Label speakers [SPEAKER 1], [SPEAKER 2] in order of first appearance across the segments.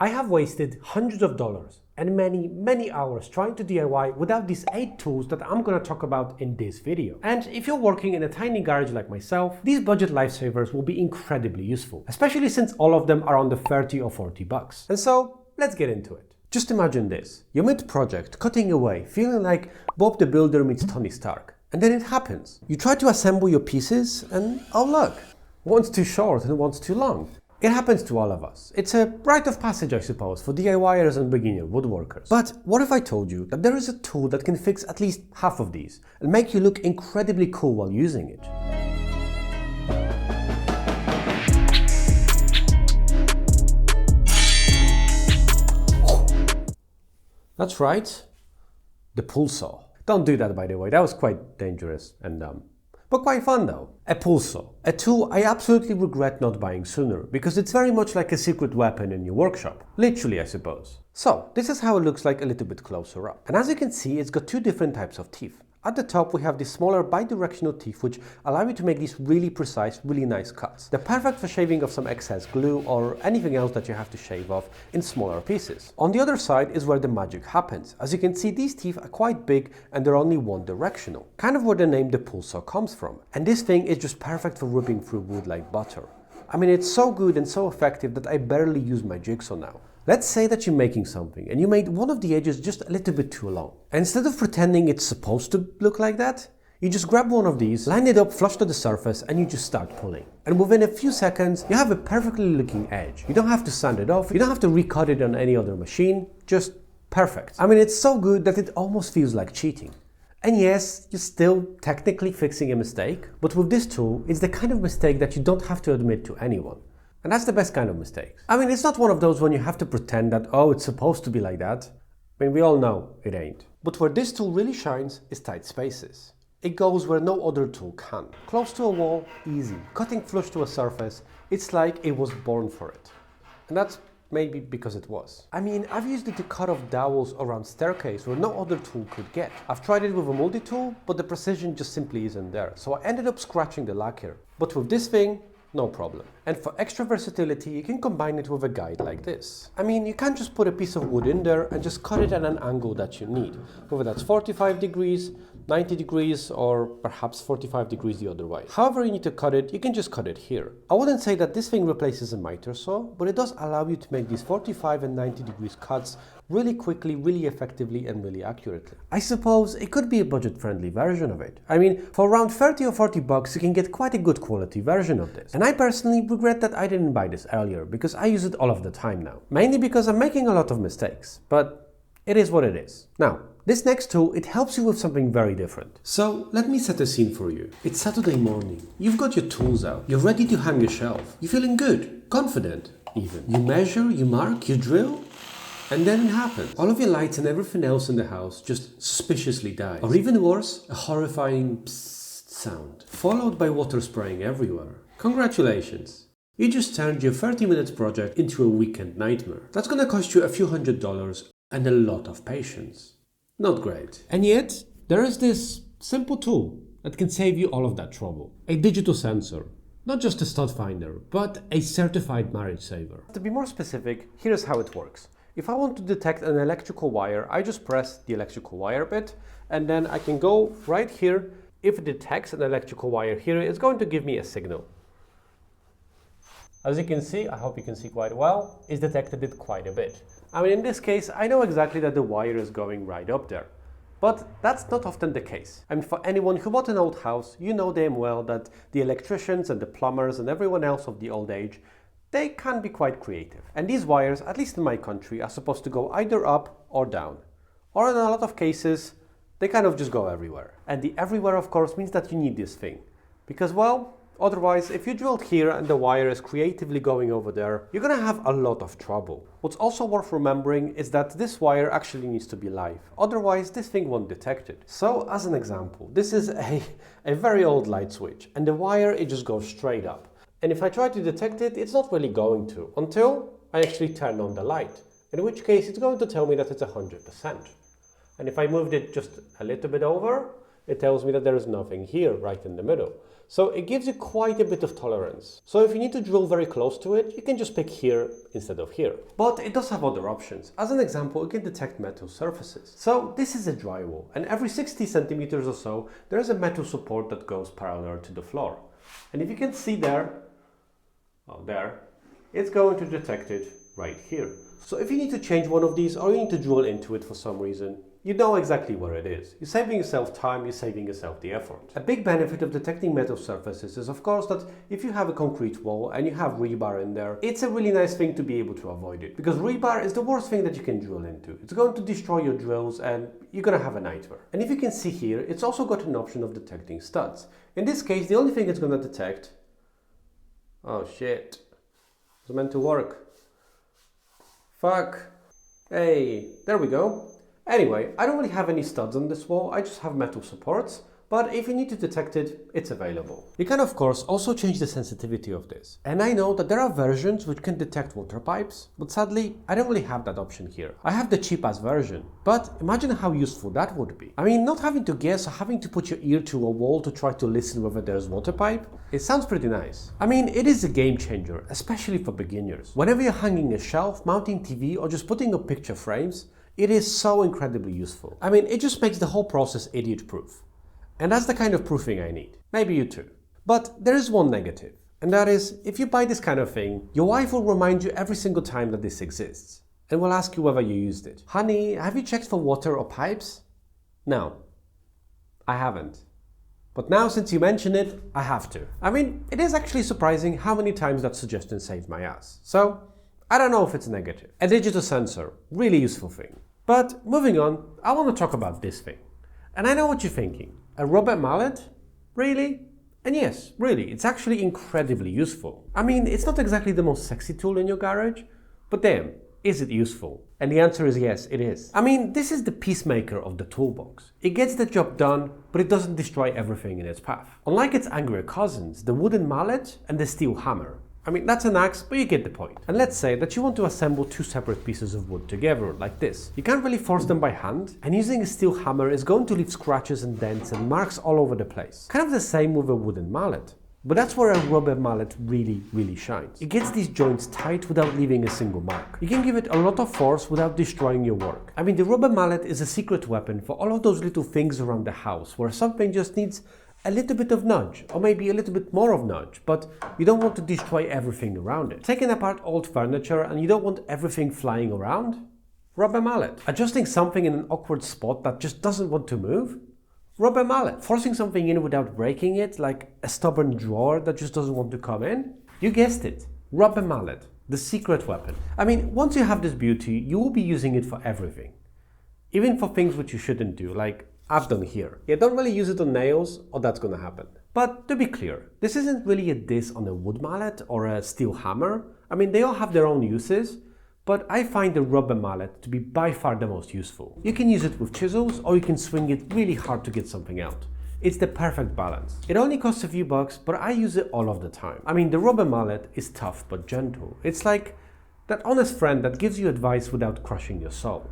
[SPEAKER 1] I have wasted hundreds of dollars and many hours trying to DIY without these 8 tools that I'm gonna talk about in this video. And if you're working in a tiny garage like myself, these budget lifesavers will be incredibly useful, especially since all of them are under 30 or 40 bucks. And so, let's get into it. Just imagine this. You're mid-project, cutting away, feeling like Bob the Builder meets Tony Stark. And then it happens. You try to assemble your pieces and oh look, one's too short and one's too long. It happens to all of us. It's a rite of passage, I suppose, for DIYers and beginner woodworkers. But what if I told you that there is a tool that can fix at least half of these and make you look incredibly cool while using it? That's right, the pull saw. Don't do that, by the way, that was quite dangerous and dumb. But quite fun though. A pull saw. A tool I absolutely regret not buying sooner, because it's very much like a secret weapon in your workshop. Literally, I suppose. So, this is how it looks like a little bit closer up. And as you can see, it's got 2 different types of teeth. At the top we have these smaller bidirectional teeth which allow you to make these really precise, really nice cuts. They're perfect for shaving off some excess glue or anything else that you have to shave off in smaller pieces. On the other side is where the magic happens. As you can see, these teeth are quite big and they're only one directional. Kind of where the name the pull saw comes from. And this thing is just perfect for ripping through wood like butter. I mean, it's so good and so effective that I barely use my jigsaw now. Let's say that you're making something and you made one of the edges just a little bit too long. And instead of pretending it's supposed to look like that, you just grab one of these, line it up flush to the surface and you just start pulling. And within a few seconds, you have a perfectly looking edge. You don't have to sand it off, you don't have to recut it on any other machine, just perfect. I mean, it's so good that it almost feels like cheating. And yes, you're still technically fixing a mistake, but with this tool, it's the kind of mistake that you don't have to admit to anyone. And that's the best kind of mistake. I mean, it's not one of those when you have to pretend that, oh, it's supposed to be like that. I mean, we all know it ain't. But where this tool really shines is tight spaces. It goes where no other tool can. Close to a wall, easy. Cutting flush to a surface, it's like it was born for it. And that's maybe because it was. I mean, I've used it to cut off dowels around staircase where no other tool could get. I've tried it with a multi-tool, but the precision just simply isn't there. So I ended up scratching the lacquer. But with this thing, no problem. And for extra versatility, you can combine it with a guide like this. I mean, you can't just put a piece of wood in there and just cut it at an angle that you need. Whether that's 45 degrees, 90 degrees, or perhaps 45 degrees the other way. However you need to cut it, you can just cut it here. I wouldn't say that this thing replaces a miter saw, but it does allow you to make these 45 and 90 degrees cuts really quickly, really effectively, and really accurately. I suppose it could be a budget-friendly version of it. I mean, for around 30 or 40 bucks, you can get quite a good quality version of this. And I personally regret that I didn't buy this earlier, because I use it all of the time now. Mainly because I'm making a lot of mistakes, but it is what it is. Now, this next tool, it helps you with something very different. So, let me set a scene for you. It's Saturday morning. You've got your tools out. You're ready to hang a shelf. You're feeling good, confident even. You measure, you mark, you drill, and then it happens. All of your lights and everything else in the house just suspiciously dies. Or even worse, a horrifying psst sound, followed by water spraying everywhere. Congratulations. You just turned your 30-minute project into a weekend nightmare. That's gonna cost you a few $100s and a lot of patience. Not great. And yet, there is this simple tool that can save you all of that trouble. A digital sensor. Not just a stud finder, but a certified marriage saver. To be more specific, here's how it works. If I want to detect an electrical wire, I just press the electrical wire bit, and then I can go right here. If it detects an electrical wire here, it's going to give me a signal. As you can see, I hope you can see quite well, it's detected it quite a bit. I mean, in this case, I know exactly that the wire is going right up there. But that's not often the case. I mean, for anyone who bought an old house, you know damn well that the electricians and the plumbers and everyone else of the old age, they can be quite creative. And these wires, at least in my country, are supposed to go either up or down. Or in a lot of cases, they kind of just go everywhere. And the everywhere, of course, means that you need this thing. Because, well, otherwise, if you drilled here and the wire is creatively going over there, you're gonna have a lot of trouble. What's also worth remembering is that this wire actually needs to be live. Otherwise, this thing won't detect it. So, as an example, this is a very old light switch, and the wire, it just goes straight up. And if I try to detect it, it's not really going to, until I actually turn on the light, in which case it's going to tell me that it's 100%. And if I moved it just a little bit over, it tells me that there is nothing here right in the middle. So it gives you quite a bit of tolerance. So if you need to drill very close to it, you can just pick here instead of here. But it does have other options. As an example, it can detect metal surfaces. So this is a drywall, and every 60 centimeters or so, there is a metal support that goes parallel to the floor. And if you can see there, it's going to detect it right here. So if you need to change one of these, or you need to drill into it for some reason, you know exactly where it is. You're saving yourself time, you're saving yourself the effort. A big benefit of detecting metal surfaces is of course that if you have a concrete wall and you have rebar in there, it's a really nice thing to be able to avoid it. Because rebar is the worst thing that you can drill into. It's going to destroy your drills and you're going to have a nightmare. And if you can see here, it's also got an option of detecting studs. In this case, the only thing it's going to detect... Oh shit. It was meant to work. Fuck. Hey, there we go. Anyway, I don't really have any studs on this wall, I just have metal supports, but if you need to detect it, it's available. You can of course also change the sensitivity of this. And I know that there are versions which can detect water pipes, but sadly, I don't really have that option here. I have the cheap-ass version, but imagine how useful that would be. I mean, not having to guess or having to put your ear to a wall to try to listen whether there's water pipe, it sounds pretty nice. I mean, it is a game changer, especially for beginners. Whenever you're hanging a shelf, mounting TV, or just putting up picture frames, it is so incredibly useful. I mean, it just makes the whole process idiot-proof. And that's the kind of proofing I need. Maybe you too. But there is one negative, and that is, if you buy this kind of thing, your wife will remind you every single time that this exists, and will ask you whether you used it. Honey, have you checked for water or pipes? No, I haven't. But now, since you mention it, I have to. I mean, it is actually surprising how many times that suggestion saved my ass. So, I don't know if it's negative. A digital sensor, really useful thing. But moving on, I want to talk about this thing. And I know what you're thinking. A rubber mallet? Really? And yes, really, it's actually incredibly useful. I mean, it's not exactly the most sexy tool in your garage, but damn, is it useful? And the answer is yes, it is. I mean, this is the peacemaker of the toolbox. It gets the job done, but it doesn't destroy everything in its path. Unlike its angrier cousins, the wooden mallet and the steel hammer. I mean, that's an axe, but you get the point. And let's say that you want to assemble two separate pieces of wood together, like this. You can't really force them by hand, and using a steel hammer is going to leave scratches and dents and marks all over the place. Kind of the same with a wooden mallet. But that's where a rubber mallet really shines. It gets these joints tight without leaving a single mark. You can give it a lot of force without destroying your work. I mean, the rubber mallet is a secret weapon for all of those little things around the house where something just needs a little bit of nudge, or maybe a little bit more of nudge, but you don't want to destroy everything around it. Taking apart old furniture and you don't want everything flying around? Rubber mallet. Adjusting something in an awkward spot that just doesn't want to move? Rubber mallet. Forcing something in without breaking it, like a stubborn drawer that just doesn't want to come in? You guessed it. Rubber mallet. The secret weapon. I mean, once you have this beauty, you will be using it for everything. Even for things which you shouldn't do, like I've done here. Yeah, don't really use it on nails, or that's gonna happen. But to be clear, this isn't really a diss on a wood mallet or a steel hammer. I mean, they all have their own uses, but I find the rubber mallet to be by far the most useful. You can use it with chisels, or you can swing it really hard to get something out. It's the perfect balance. It only costs a few bucks, but I use it all of the time. I mean, the rubber mallet is tough but gentle. It's like that honest friend that gives you advice without crushing your soul.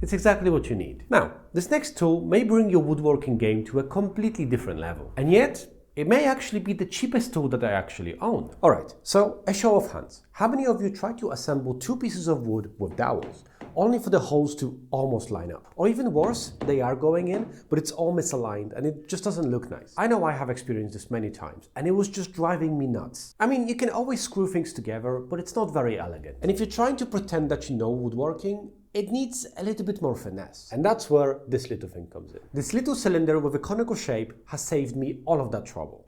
[SPEAKER 1] It's exactly what you need. Now, this next tool may bring your woodworking game to a completely different level. And yet, it may actually be the cheapest tool that I actually own. Alright, so a show of hands. How many of you try to assemble two pieces of wood with dowels, only for the holes to almost line up? Or even worse, they are going in, but it's all misaligned and it just doesn't look nice. I know I have experienced this many times, and it was just driving me nuts. I mean, you can always screw things together, but it's not very elegant. And if you're trying to pretend that you know woodworking, it needs a little bit more finesse. And that's where this little thing comes in. This little cylinder with a conical shape has saved me all of that trouble.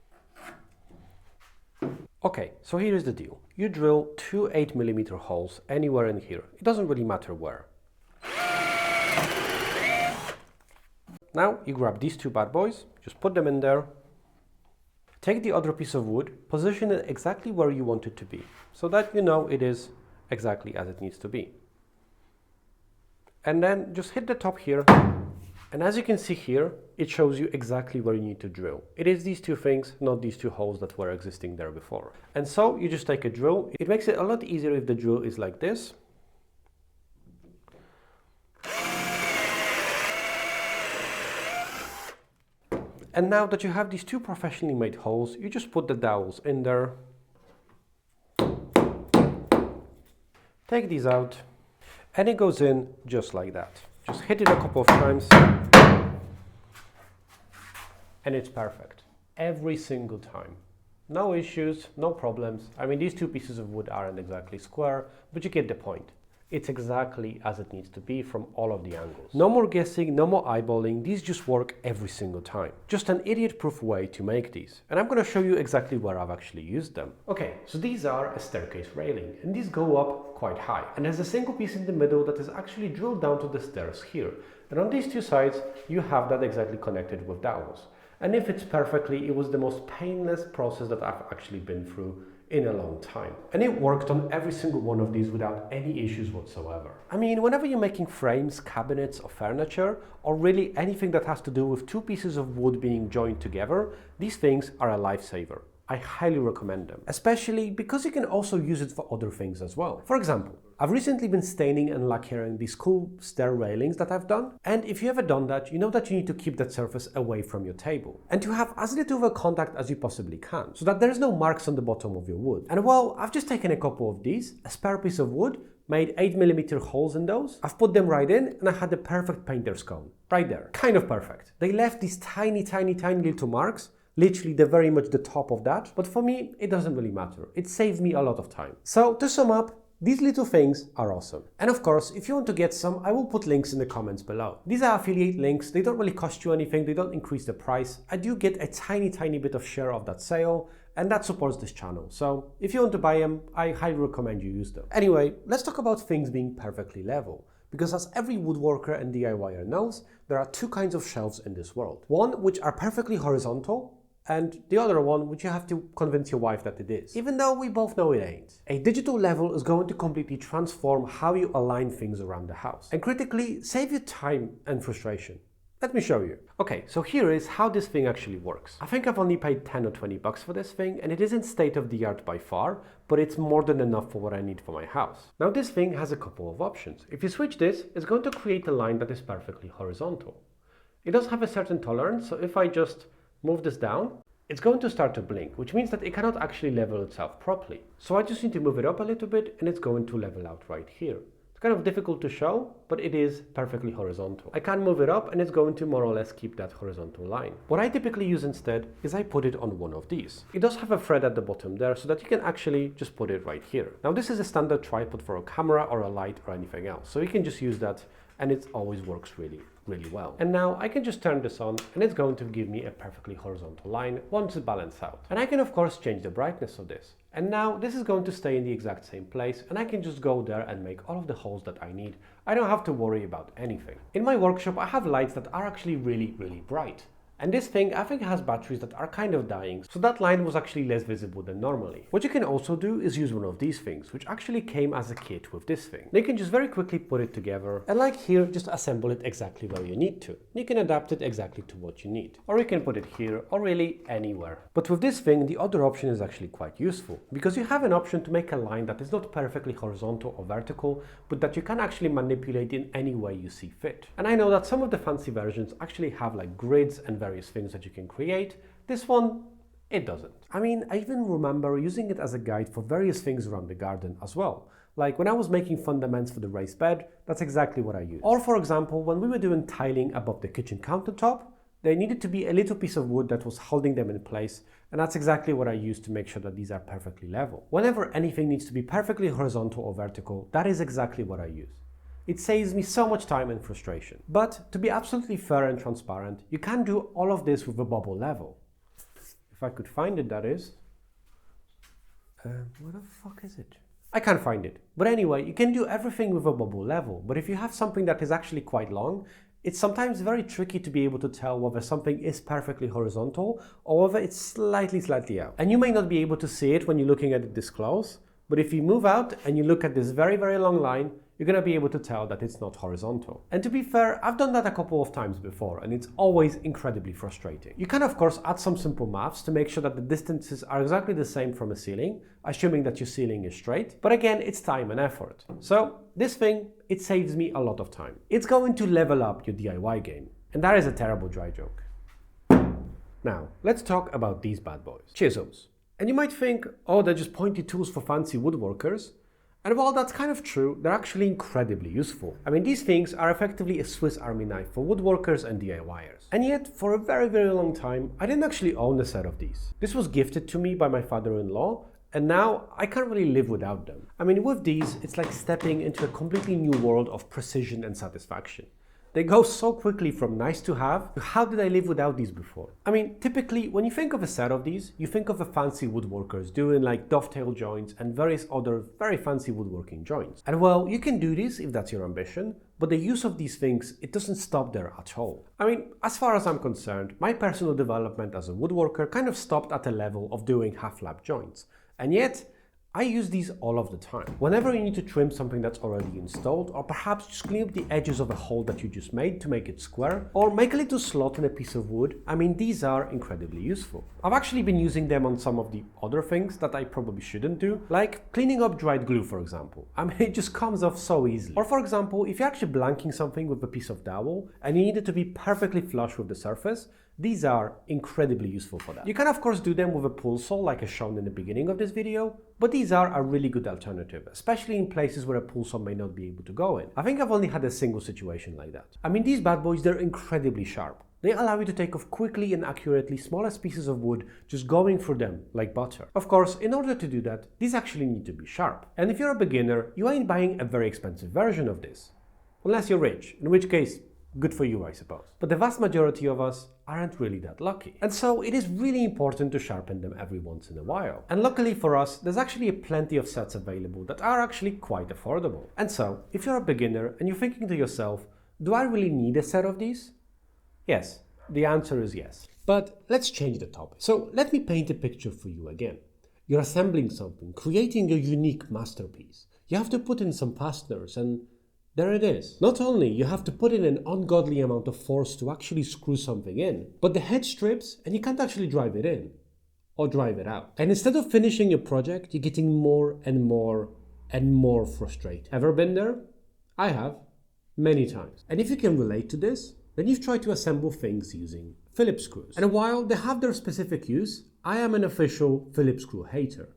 [SPEAKER 1] Okay, so here is the deal. You drill two 8mm holes anywhere in here. It doesn't really matter where. Now you grab these two bad boys, just put them in there. Take the other piece of wood, position it exactly where you want it to be, so that you know it is exactly as it needs to be. And then just hit the top here, and as you can see here, it shows you exactly where you need to drill. It is these two things, not these two holes that were existing there before. And so you just take a drill. It makes it a lot easier if the drill is like this. And now that you have these two professionally made holes, you just put the dowels in there. Take these out, and it goes in just like that. Just hit it a couple of times, and it's perfect. Every single time. No issues, no problems. I mean, these two pieces of wood aren't exactly square, but you get the point. It's exactly as it needs to be from all of the angles. No more guessing, no more eyeballing, these just work every single time. Just an idiot-proof way to make these. And I'm going to show you exactly where I've actually used them. Okay, so these are a staircase railing, and these go up quite high. And there's a single piece in the middle that is actually drilled down to the stairs here. And on these two sides, you have that exactly connected with dowels. And if it's perfectly, it was the most painless process that I've actually been through in a long time. And it worked on every single one of these without any issues whatsoever. I mean, whenever you're making frames, cabinets, or furniture, or really anything that has to do with two pieces of wood being joined together, these things are a lifesaver. I highly recommend them, especially because you can also use it for other things as well. For example, I've recently been staining and lacquering these cool stair railings that I've done. And if you ever done that, you know that you need to keep that surface away from your table and to have as little of a contact as you possibly can so that there's no marks on the bottom of your wood. And well, I've just taken a couple of these, a spare piece of wood, made 8mm holes in those. I've put them right in and I had the perfect painter's cone right there. Kind of perfect. They left these tiny little marks. Literally, they're very much the top of that. But for me, it doesn't really matter. It saves me a lot of time. So to sum up, these little things are awesome. And of course, if you want to get some, I will put links in the comments below. These are affiliate links. They don't really cost you anything. They don't increase the price. I do get a tiny bit of share of that sale, and that supports this channel. So if you want to buy them, I highly recommend you use them. Anyway, let's talk about things being perfectly level. Because as every woodworker and DIYer knows, there are two kinds of shelves in this world. One which are perfectly horizontal, and the other one which you have to convince your wife that it is, even though we both know it ain't. A digital level is going to completely transform how you align things around the house and critically save you time and frustration. Let me show you. Okay, so here is how this thing actually works. I think I've only paid 10 or 20 bucks for this thing, and it isn't state of the art by far, but it's more than enough for what I need for my house. Now this thing has a couple of options. If you switch this, it's going to create a line that is perfectly horizontal. It does have a certain tolerance, so if I just move this down, it's going to start to blink, which means that it cannot actually level itself properly. So I just need to move it up a little bit and it's going to level out right here. It's kind of difficult to show, but it is perfectly horizontal. I can move it up and it's going to more or less keep that horizontal line. What I typically use instead is I put it on one of these. It does have a thread at the bottom there so that you can actually just put it right here. Now this is a standard tripod for a camera or a light or anything else. So you can just use that and it always works really well. And now I can just turn this on and it's going to give me a perfectly horizontal line once it's balanced out. And I can of course change the brightness of this. And now this is going to stay in the exact same place and I can just go there and make all of the holes that I need. I don't have to worry about anything. In my workshop I have lights that are actually really bright. And this thing, I think, has batteries that are kind of dying, so that line was actually less visible than normally. What you can also do is use one of these things, which actually came as a kit with this thing. You can just very quickly put it together, and like here, just assemble it exactly where you need to. You can adapt it exactly to what you need. Or you can put it here, or really anywhere. But with this thing, the other option is actually quite useful, because you have an option to make a line that is not perfectly horizontal or vertical, but that you can actually manipulate in any way you see fit. And I know that some of the fancy versions actually have like grids and various things that you can create. This one, it doesn't. I mean, I even remember using it as a guide for various things around the garden as well. Like when I was making fundaments for the raised bed, that's exactly what I used. Or for example, when we were doing tiling above the kitchen countertop, there needed to be a little piece of wood that was holding them in place, and that's exactly what I used to make sure that these are perfectly level. Whenever anything needs to be perfectly horizontal or vertical, that is exactly what I use. It saves me so much time and frustration. But to be absolutely fair and transparent, you can do all of this with a bubble level. If I could find it, that is. Where the fuck is it? I can't find it. But anyway, you can do everything with a bubble level. But if you have something that is actually quite long, it's sometimes very tricky to be able to tell whether something is perfectly horizontal or whether it's slightly out. And you may not be able to see it when you're looking at it this close, but if you move out and you look at this very long line, you're going to be able to tell that it's not horizontal. And to be fair, I've done that a couple of times before, and it's always incredibly frustrating. You can of course add some simple maths to make sure that the distances are exactly the same from a ceiling, assuming that your ceiling is straight, but again, it's time and effort. So this thing, it saves me a lot of time. It's going to level up your DIY game, and that is a terrible dry joke. Now, let's talk about these bad boys. Chisels. And you might think, oh, they're just pointy tools for fancy woodworkers. And while that's kind of true, they're actually incredibly useful. I mean, these things are effectively a Swiss Army knife for woodworkers and DIYers. And yet, for a very, very long time, I didn't actually own a set of these. This was gifted to me by my father-in-law, and now I can't really live without them. I mean, with these, it's like stepping into a completely new world of precision and satisfaction. They go so quickly from nice to have to how did I live without these before? I mean, typically, when you think of a set of these, you think of a fancy woodworkers doing like dovetail joints and various other very fancy woodworking joints. And well, you can do this if that's your ambition, but the use of these things, it doesn't stop there at all. I mean, as far as I'm concerned, my personal development as a woodworker kind of stopped at a level of doing half-lap joints. And yet, I use these all of the time. Whenever you need to trim something that's already installed, or perhaps just clean up the edges of a hole that you just made to make it square, or make a little slot in a piece of wood, I mean, these are incredibly useful. I've actually been using them on some of the other things that I probably shouldn't do, like cleaning up dried glue, for example. I mean, it just comes off so easily. Or for example, if you're actually blanking something with a piece of dowel and you need it to be perfectly flush with the surface, these are incredibly useful for that. You can of course do them with a pull saw like as shown in the beginning of this video, but these are a really good alternative, especially in places where a pull saw may not be able to go in. I think I've only had a single situation like that. I mean, these bad boys, they're incredibly sharp. They allow you to take off quickly and accurately smallest pieces of wood, just going through them like butter. Of course, in order to do that, these actually need to be sharp. And if you're a beginner, you ain't buying a very expensive version of this. Unless you're rich, in which case, good for you, I suppose. But the vast majority of us aren't really that lucky. And so it is really important to sharpen them every once in a while. And luckily for us, there's actually plenty of sets available that are actually quite affordable. And so, if you're a beginner and you're thinking to yourself, do I really need a set of these? Yes, the answer is yes. But let's change the topic. So let me paint a picture for you again. You're assembling something, creating a unique masterpiece. You have to put in some fasteners and there it is. Not only you have to put in an ungodly amount of force to actually screw something in, but the head strips and you can't actually drive it in or drive it out. And instead of finishing your project, you're getting more and more and more frustrated. Ever been there? I have, many times. And if you can relate to this, then you've tried to assemble things using Phillips screws. And while they have their specific use, I am an official Phillips screw hater.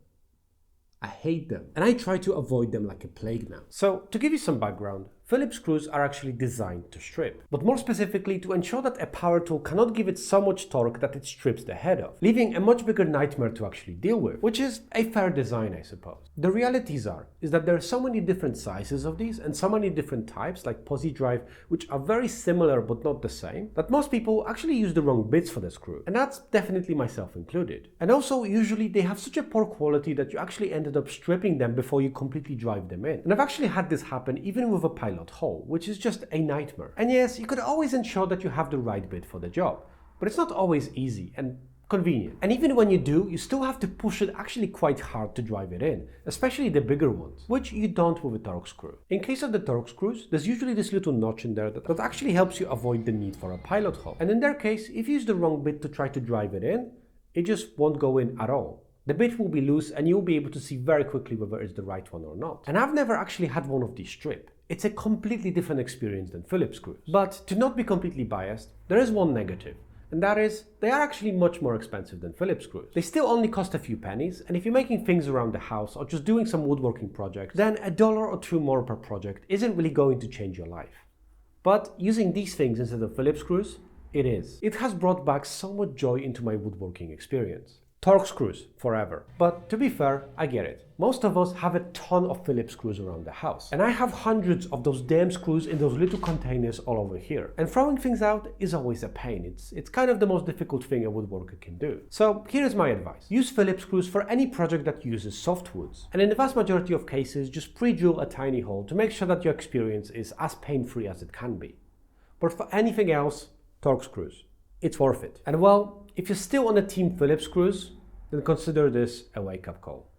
[SPEAKER 1] I hate them, and I try to avoid them like a plague now. So, to give you some background, Phillips screws are actually designed to strip, but more specifically to ensure that a power tool cannot give it so much torque that it strips the head off, leaving a much bigger nightmare to actually deal with, which is a fair design, I suppose. The realities is that there are so many different sizes of these and so many different types, like posi drive, which are very similar but not the same, that most people actually use the wrong bits for the screw, and that's definitely myself included. And also, usually they have such a poor quality that you actually ended up stripping them before you completely drive them in. And I've actually had this happen even with a pilot hole, which is just a nightmare. And yes, you could always ensure that you have the right bit for the job, but it's not always easy and convenient. And even when you do, you still have to push it actually quite hard to drive it in, especially the bigger ones, which you don't with a Torx screw. In case of the Torx screws, there's usually this little notch in there that actually helps you avoid the need for a pilot hole. And in their case, if you use the wrong bit to try to drive it in, it just won't go in at all. The bit will be loose and you'll be able to see very quickly whether it's the right one or not. And I've never actually had one of these strip. It's a completely different experience than Phillips screws. But to not be completely biased, there is one negative, and that is they are actually much more expensive than Phillips screws. They still only cost a few pennies, and if you're making things around the house or just doing some woodworking projects, then $1 or $2 more per project isn't really going to change your life. But using these things instead of Phillips screws, it is. It has brought back so much joy into my woodworking experience. Torx screws forever. But to be fair, I get it. Most of us have a ton of Phillips screws around the house. And I have hundreds of those damn screws in those little containers all over here. And throwing things out is always a pain. It's kind of the most difficult thing a woodworker can do. So here's my advice. Use Phillips screws for any project that uses softwoods. And in the vast majority of cases, just pre-drill a tiny hole to make sure that your experience is as pain-free as it can be. But for anything else, Torx screws. It's worth it. And well, if you're still on the team Phillips screws, then consider this a wake-up call.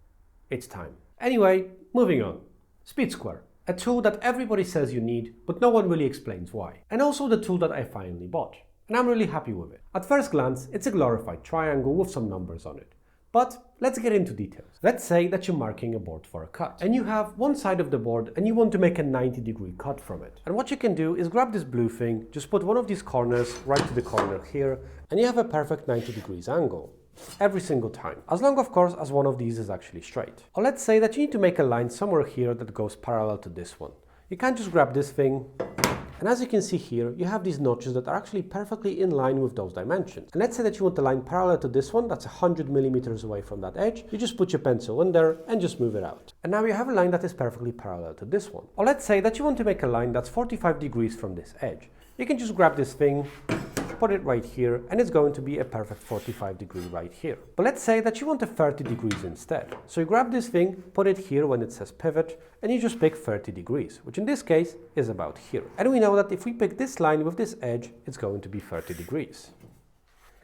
[SPEAKER 1] It's time. Anyway, moving on. Speed Square, a tool that everybody says you need, but no one really explains why. And also the tool that I finally bought. And I'm really happy with it. At first glance, it's a glorified triangle with some numbers on it. But let's get into details. Let's say that you're marking a board for a cut, and you have one side of the board and you want to make a 90-degree cut from it. And what you can do is grab this blue thing, just put one of these corners right to the corner here, and you have a perfect 90 degrees angle. Every single time. As long, of course, as one of these is actually straight. Or let's say that you need to make a line somewhere here that goes parallel to this one. You can't just grab this thing, and as you can see here, you have these notches that are actually perfectly in line with those dimensions. And let's say that you want the line parallel to this one, that's 100 millimeters away from that edge. You just put your pencil in there and just move it out. And now you have a line that is perfectly parallel to this one. Or let's say that you want to make a line that's 45 degrees from this edge. You can just grab this thing, put it right here, and it's going to be a perfect 45 degree right here. But let's say that you want a 30 degrees instead. So you grab this thing, put it here when it says pivot, and you just pick 30 degrees, which in this case is about here. And we know that if we pick this line with this edge, it's going to be 30 degrees.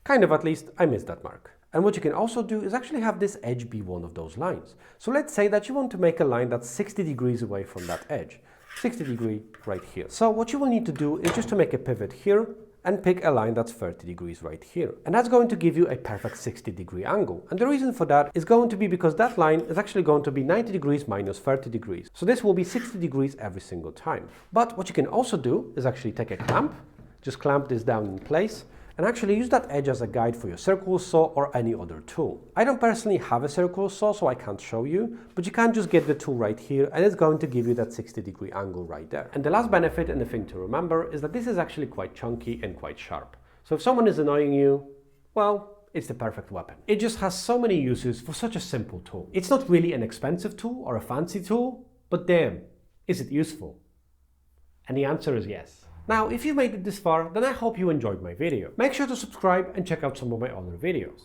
[SPEAKER 1] Kind of, at least, I missed that mark. And what you can also do is actually have this edge be one of those lines. So let's say that you want to make a line that's 60 degrees away from that edge. 60 degree right here. So what you will need to do is just to make a pivot here and pick a line that's 30 degrees right here. And that's going to give you a perfect 60-degree angle. And the reason for that is going to be because that line is actually going to be 90 degrees minus 30 degrees. So this will be 60 degrees every single time. But what you can also do is actually take a clamp, just clamp this down in place, and actually use that edge as a guide for your circular saw or any other tool. I don't personally have a circular saw, so I can't show you, but you can just get the tool right here and it's going to give you that 60-degree angle right there. And the last benefit and the thing to remember is that this is actually quite chunky and quite sharp. So if someone is annoying you, well, it's the perfect weapon. It just has so many uses for such a simple tool. It's not really an expensive tool or a fancy tool, but damn, is it useful? And the answer is yes. Now, if you made it this far, then I hope you enjoyed my video. Make sure to subscribe and check out some of my other videos.